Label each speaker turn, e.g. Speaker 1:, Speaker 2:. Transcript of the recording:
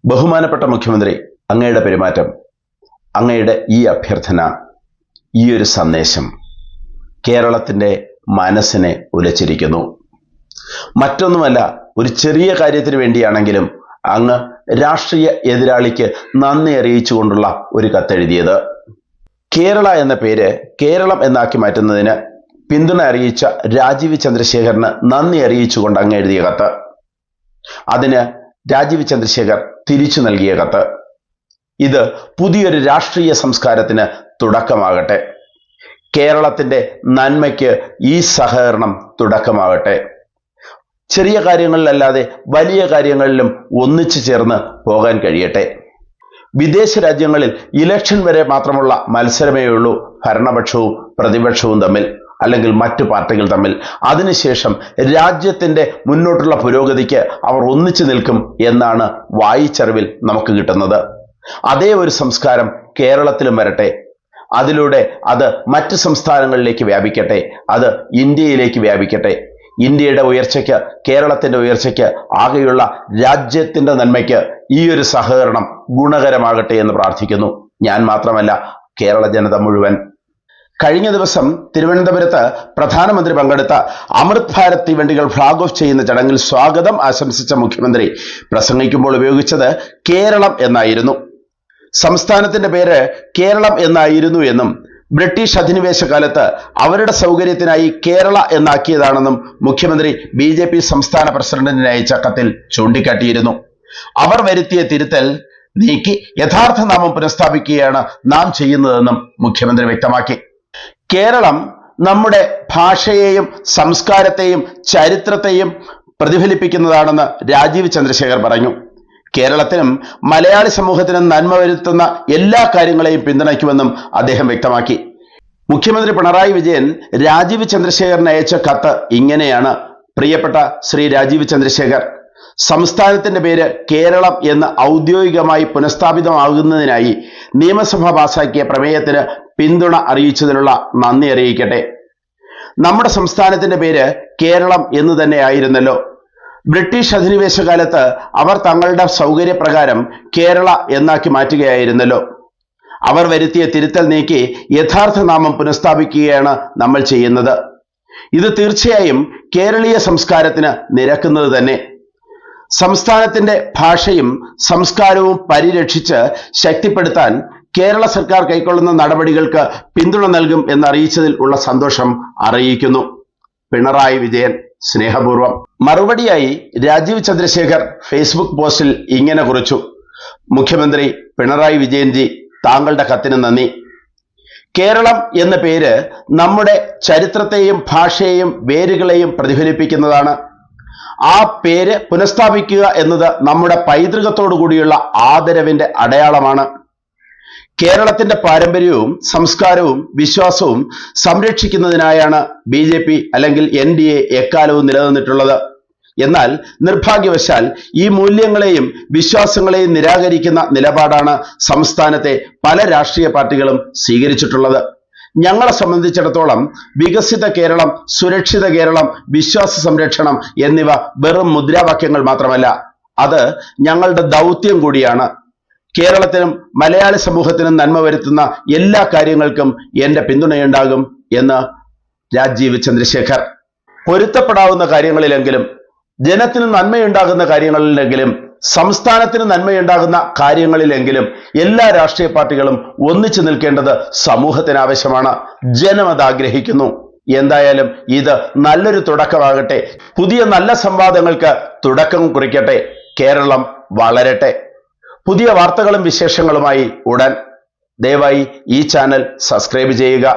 Speaker 1: ബഹുമാനപ്പെട്ട മുഖ്യമന്ത്രി, അങ്ങയുടെ പെരുമാറ്റം, അങ്ങയുടെ ഈ അഭ്യർത്ഥന, ഈ ഒരു സന്ദേശം കേരളത്തിൻ്റെ മനസ്സിനെ ഉലച്ചിരിക്കുന്നു. മറ്റൊന്നുമല്ല, ഒരു ചെറിയ കാര്യത്തിന് വേണ്ടിയാണെങ്കിലും അങ്ങ് രാഷ്ട്രീയ എതിരാളിക്ക് നന്ദി അറിയിച്ചുകൊണ്ടുള്ള ഒരു കത്തെഴുതിയത്. കേരള എന്ന പേര് കേരളം എന്നാക്കി മാറ്റുന്നതിന് പിന്തുണ അറിയിച്ച രാജീവ് ചന്ദ്രശേഖറിന് നന്ദി അറിയിച്ചുകൊണ്ട് അങ്ങ് എഴുതിയ കത്ത്. അതിന് രാജീവ് ചന്ദ്രശേഖർ തിരിച്ചു നൽകിയ കത്ത്. ഇത് പുതിയൊരു രാഷ്ട്രീയ സംസ്കാരത്തിന് തുടക്കമാകട്ടെ. കേരളത്തിൻ്റെ നന്മയ്ക്ക് ഈ സഹകരണം തുടക്കമാകട്ടെ. ചെറിയ കാര്യങ്ങളിലല്ലാതെ വലിയ കാര്യങ്ങളിലും ഒന്നിച്ചു ചേർന്ന് പോകാൻ കഴിയട്ടെ. വിദേശ രാജ്യങ്ങളിൽ ഇലക്ഷൻ വരെ മാത്രമുള്ള മത്സരമേ ഉള്ളൂ ഭരണപക്ഷവും പ്രതിപക്ഷവും തമ്മിൽ, അല്ലെങ്കിൽ മറ്റു പാർട്ടികൾ തമ്മിൽ. അതിനുശേഷം രാജ്യത്തിൻ്റെ മുന്നോട്ടുള്ള പുരോഗതിക്ക് അവർ ഒന്നിച്ചു നിൽക്കും എന്നാണ് വായിച്ചറിവിൽ നമുക്ക് കിട്ടുന്നത്. അതേ ഒരു സംസ്കാരം കേരളത്തിലും വരട്ടെ. അതിലൂടെ അത് മറ്റ് സംസ്ഥാനങ്ങളിലേക്ക് വ്യാപിക്കട്ടെ, അത് ഇന്ത്യയിലേക്ക് വ്യാപിക്കട്ടെ. ഇന്ത്യയുടെ ഉയർച്ചയ്ക്ക്, കേരളത്തിൻ്റെ ഉയർച്ചയ്ക്ക്, ആകെയുള്ള രാജ്യത്തിൻ്റെ നന്മയ്ക്ക് ഈ ഒരു സഹകരണം ഗുണകരമാകട്ടെ എന്ന് പ്രാർത്ഥിക്കുന്നു. ഞാൻ മാത്രമല്ല, കേരള ജനത മുഴുവൻ. കഴിഞ്ഞ ദിവസം തിരുവനന്തപുരത്ത് പ്രധാനമന്ത്രി പങ്കെടുത്ത അമൃത് ഭാരത് തീവണ്ടികൾ ഫ്ലാഗ് ഓഫ് ചെയ്യുന്ന ചടങ്ങിൽ സ്വാഗതം ആശംസിച്ച മുഖ്യമന്ത്രി പ്രസംഗിക്കുമ്പോൾ ഉപയോഗിച്ചത് കേരളം എന്നായിരുന്നു. സംസ്ഥാനത്തിന്റെ പേര് കേരളം എന്നായിരുന്നു എന്നും ബ്രിട്ടീഷ് അധിനിവേശ കാലത്ത് അവരുടെ സൗകര്യത്തിനായി കേരള എന്നാക്കിയതാണെന്നും മുഖ്യമന്ത്രി BJP സംസ്ഥാന പ്രസിഡന്റിന് അയച്ച കത്തിൽ ചൂണ്ടിക്കാട്ടിയിരുന്നു. അവർ വരുത്തിയ തിരുത്തൽ നീക്കി യഥാർത്ഥ നാമം പുനഃസ്ഥാപിക്കുകയാണ് നാം ചെയ്യുന്നതെന്നും മുഖ്യമന്ത്രി വ്യക്തമാക്കി. കേരളം നമ്മുടെ ഭാഷയെയും സംസ്കാരത്തെയും ചരിത്രത്തെയും പ്രതിഫലിപ്പിക്കുന്നതാണെന്ന് രാജീവ് ചന്ദ്രശേഖർ പറഞ്ഞു. കേരളത്തിനും മലയാളി സമൂഹത്തിനും നന്മ വരുത്തുന്ന എല്ലാ കാര്യങ്ങളെയും പിന്തുണയ്ക്കുമെന്നും അദ്ദേഹം വ്യക്തമാക്കി. മുഖ്യമന്ത്രി പിണറായി വിജയൻ രാജീവ് ചന്ദ്രശേഖറിന് അയച്ച കത്ത് ഇങ്ങനെയാണ്. പ്രിയപ്പെട്ട ശ്രീ രാജീവ് ചന്ദ്രശേഖർ, സംസ്ഥാനത്തിന്റെ പേര് കേരളം എന്ന് ഔദ്യോഗികമായി പുനഃസ്ഥാപിതമാകുന്നതിനായി നിയമസഭ പാസാക്കിയ പ്രമേയത്തിന് പിന്തുണ അറിയിച്ചതിനുള്ള നന്ദി അറിയിക്കട്ടെ. നമ്മുടെ സംസ്ഥാനത്തിന്റെ പേര് കേരളം എന്ന് തന്നെയായിരുന്നല്ലോ. ബ്രിട്ടീഷ് അധിനിവേശ കാലത്ത് അവർ തങ്ങളുടെ സൗകര്യപ്രകാരം കേരള എന്നാക്കി മാറ്റുകയായിരുന്നല്ലോ. അവർ വരുത്തിയ തിരുത്തൽ നീക്കി യഥാർത്ഥ നാമം പുനഃസ്ഥാപിക്കുകയാണ് നമ്മൾ ചെയ്യുന്നത്. ഇത് തീർച്ചയായും കേരളീയ സംസ്കാരത്തിന് നിരക്കുന്നത് തന്നെ. സംസ്ഥാനത്തിന്റെ ഭാഷയും സംസ്കാരവും പരിരക്ഷിച്ച് ശക്തിപ്പെടുത്താൻ കേരള സർക്കാർ കൈക്കൊള്ളുന്ന നടപടികൾക്ക് പിന്തുണ നൽകും എന്നറിയിച്ചതിൽ ഉള്ള സന്തോഷം അറിയിക്കുന്നു. പിണറായി വിജയൻ, സ്നേഹപൂർവം. മറുപടിയായി രാജീവ് ചന്ദ്രശേഖർ ഫേസ്ബുക്ക് പോസ്റ്റിൽ ഇങ്ങനെ കുറിച്ചു: മുഖ്യമന്ത്രി പിണറായി വിജയൻജി, താങ്കളുടെ കത്തിന് നന്ദി. കേരളം എന്ന പേര് നമ്മുടെ ചരിത്രത്തെയും ഭാഷയെയും വേരുകളെയും പ്രതിഫലിപ്പിക്കുന്നതാണ്. ആ പേര് പുനഃസ്ഥാപിക്കുക എന്നത് നമ്മുടെ പൈതൃകത്തോടു കൂടിയുള്ള ആദരവിന്റെ അടയാളമാണ്. കേരളത്തിന്റെ പാരമ്പര്യവും സംസ്കാരവും വിശ്വാസവും സംരക്ഷിക്കുന്നതിനായാണ് BJP അല്ലെങ്കിൽ NDA എക്കാലവും നിലനിന്നിട്ടുള്ളത്. എന്നാൽ നിർഭാഗ്യവശാൽ ഈ മൂല്യങ്ങളെയും വിശ്വാസങ്ങളെയും നിരാകരിക്കുന്ന നിലപാടാണ് സംസ്ഥാനത്തെ പല രാഷ്ട്രീയ പാർട്ടികളും സ്വീകരിച്ചിട്ടുള്ളത്. ഞങ്ങളെ സംബന്ധിച്ചിടത്തോളം വികസിത കേരളം, സുരക്ഷിത കേരളം, വിശ്വാസ സംരക്ഷണം എന്നിവ വെറും മുദ്രാവാക്യങ്ങൾ മാത്രമല്ല, അത് ഞങ്ങളുടെ ദൗത്യം കൂടിയാണ്. കേരളത്തിനും മലയാളി സമൂഹത്തിനും നന്മ വരുത്തുന്ന എല്ലാ കാര്യങ്ങൾക്കും എൻ്റെ പിന്തുണയുണ്ടാകും എന്ന് രാജീവ് ചന്ദ്രശേഖർ. പൊരുത്തപ്പെടാവുന്ന കാര്യങ്ങളിലെങ്കിലും, ജനത്തിന് നന്മയുണ്ടാകുന്ന കാര്യങ്ങളിലെങ്കിലും, സംസ്ഥാനത്തിന് നന്മയുണ്ടാകുന്ന കാര്യങ്ങളിലെങ്കിലും എല്ലാ രാഷ്ട്രീയ പാർട്ടികളും ഒന്നിച്ചു നിൽക്കേണ്ടത് സമൂഹത്തിന് ആവശ്യമാണ്. ജനം അത് ആഗ്രഹിക്കുന്നു. എന്തായാലും ഇത് നല്ലൊരു തുടക്കമാകട്ടെ. പുതിയ നല്ല സംവാദങ്ങൾക്ക് തുടക്കം കുറിക്കട്ടെ. കേരളം വളരട്ടെ. പുതിയ വാർത്തകളും വിശേഷങ്ങളുമായി ഉടൻ. ദയവായി ഈ ചാനൽ സബ്സ്ക്രൈബ് ചെയ്യുക.